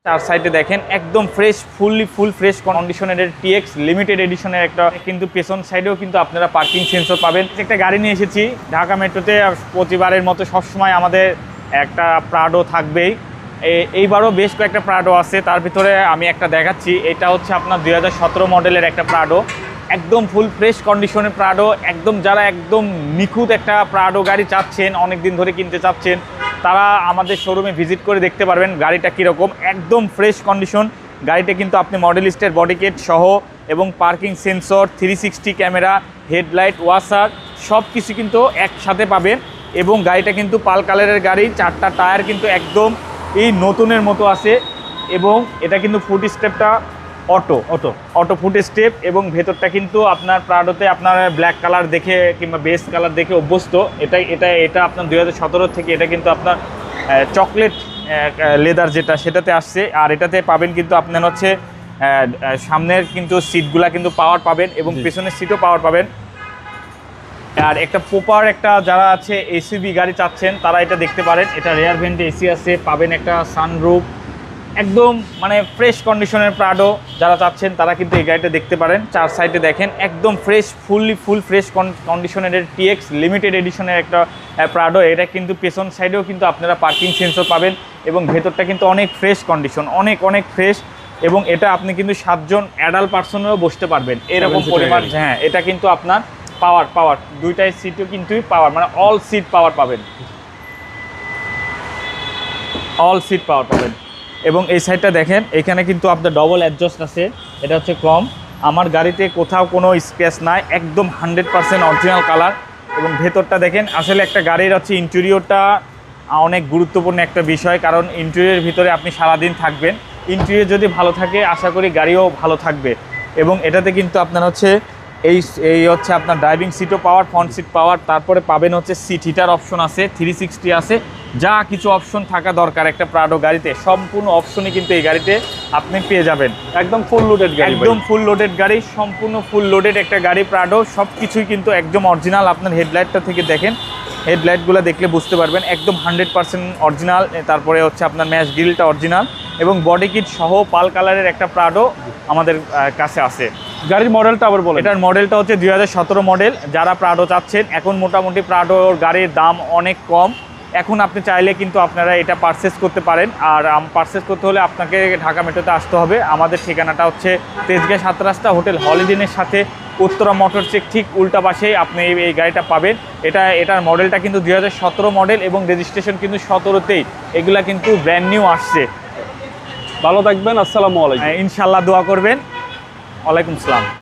চার সাইডে দেখেন একদম ফ্রেশ ফুল ফ্রেশ কন্ডিশনের টিএক্স লিমিটেড এডিশনের একটা কিন্তু পেছন সাইডেও কিন্তু আপনারা পার্কিং সেন্সর পাবেন। একটা গাড়ি নিয়ে এসেছি ঢাকা মেট্রোতে, প্রতিবারের মতো সবসময় আমাদের একটা প্রাডো থাকবেই। এইবারও বেশ কয়েকটা প্রাডো আছে, তার ভিতরে আমি একটা দেখাচ্ছি। এটা হচ্ছে আপনার 2017 মডেলের একটা প্রাডো, একদম ফুল ফ্রেশ কন্ডিশনের প্রাডো। একদম যারা একদম নিখুঁত একটা প্রাডো গাড়ি চাচ্ছেন, অনেক দিন ধরে কিনতে চাচ্ছেন, তারা আমাদের শোরুমে ভিজিট করে দেখতে পারবেন গাড়িটা কীরকম। একদম ফ্রেশ কন্ডিশন গাড়িটা কিন্তু আপনি মডেলিস্টের বডি কিট সহ এবং parking sensor, 360 camera, headlight, washer সব কিছু কিন্তু একসাথে পাবেন। এবং গাড়িটা কিন্তু পাল কালারের গাড়ি, 4টা টায়ার কিন্তু একদম এই নতুনের মতো আছে। এবং এটা কিন্তু ফুট স্টেপটা অটো ফুট স্টেপ, এবং ভেতরটা কিন্তু আপনার প্রাডোতে আপনার ব্ল্যাক কালার দেখে কিংবা বেস কালার দেখে অভ্যস্ত। এটা আপনার 2017 থেকে এটা কিন্তু আপনার চকলেট লেদার যেটা সেটাতে আসছে। আর এটাতে পাবেন কিন্তু আপনার হচ্ছে সামনের কিন্তু সিটগুলা কিন্তু পাওয়ার পাবেন এবং পেছনের সিটও পাওয়ার পাবেন। আর একটা প্রপার একটা যারা আছে এসইউভি গাড়ি চাচ্ছেন তারা এটা দেখতে পারেন। এটা রেয়ার ভেন্টে এসি আছে, পাবেন একটা সানরুফ, একদম মানে ফ্রেশ কন্ডিশনের প্রাডো যারা চাচ্ছেন তারা কিন্তু এই গাড়িটা দেখতে পারেন। চার সাইডে দেখেন একদম ফ্রেশ ফুল ফ্রেশ কন্ডিশনের টিএক্স লিমিটেড এডিশনের একটা প্রাডো। এটা কিন্তু পেছন সাইডেও কিন্তু আপনারা পার্কিং সেন্সর পাবেন এবং ভেতরটা কিন্তু অনেক ফ্রেশ কন্ডিশন, অনেক ফ্রেশ। এবং এটা আপনি কিন্তু 7 জন অ্যাডাল্ট পার্সনেরও বসতে পারবেন এরকম পরিমাণ। হ্যাঁ, এটা কিন্তু আপনার পাওয়ার দুইটাই সিটও কিন্তু পাওয়ার, মানে অল সিট পাওয়ার পাবেন, এবং এই সাইডটা দেখেন এখানে কিন্তু আপনার ডবল অ্যাডজাস্ট আছে। এটা হচ্ছে ক্রম। আমার গাড়িতে কোথাও কোনো স্ক্র্যাচ নাই, একদম 100% অরিজিনাল কালার। এবং ভেতরটা দেখেন, আসলে একটা গাড়ির হচ্ছে ইন্টেরিয়রটা অনেক গুরুত্বপূর্ণ একটা বিষয়, কারণ ইন্টেরিয়রের ভিতরে আপনি সারাদিন থাকবেন। ইন্টেরিয়র যদি ভালো থাকে আশা করি গাড়িও ভালো থাকবে। এবং এটাতে কিন্তু আপনার হচ্ছে এই হচ্ছে আপনার ড্রাইভিং সিটও পাওয়ার, ফ্রন্ট সিট পাওয়ার, তারপরে পাবেন হচ্ছে সিট হিটার অপশন আছে, 360 আছে, যা কিছু অপশন থাকা দরকার একটা প্রাডো গাড়িতে সম্পূর্ণ অপশনই কিন্তু এই গাড়িতে আপনি পেয়ে যাবেন। একদম ফুল লোডেড গাড়ি, একদম ফুল লোডেড গাড়ি, সম্পূর্ণ ফুল লোডেড একটা গাড়ি প্রাডো। সব কিছুই কিন্তু একদম অরিজিনাল। আপনার হেডলাইটটা থেকে দেখেন, হেডলাইটগুলো দেখলে বুঝতে পারবেন একদম 100% অরিজিনাল। তারপরে হচ্ছে আপনার ম্যাশ গ্রিলটা অরিজিনাল এবং বডি কিট সহ পাল কালারের একটা প্রাডো আমাদের কাছে আছে। গাড়ির মডেলটা আবার বলেন। এটার মডেলটা হচ্ছে 2017 মডেল। যারা প্রাডো চাচ্ছেন, এখন মোটামুটি প্রাডোর গাড়ির দাম অনেক কম। এখন আপনি চাইলে কিন্তু আপনারা এটা পারচেস করতে পারেন। আর পারচেস করতে হলে আপনাকে ঢাকা মেট্রোতে আসতে হবে। আমাদের ঠিকানাটা হচ্ছে তেজগাঁ 7 রাস্তা হোটেল হলিডেনের সাথে উত্তরা মোটর চেক ঠিক উল্টা পাশেই আপনি এই গাড়িটা পাবেন। এটার মডেলটা কিন্তু 2017 মডেল এবং রেজিস্ট্রেশন কিন্তু 17তেই। এগুলা কিন্তু ব্র্যান্ড নিউ আসছে। ভালো থাকবেন, আসসালামু আলাইকুম। ইনশাল্লাহ দোয়া করবেন। ওয়ালাইকুম আসসালাম।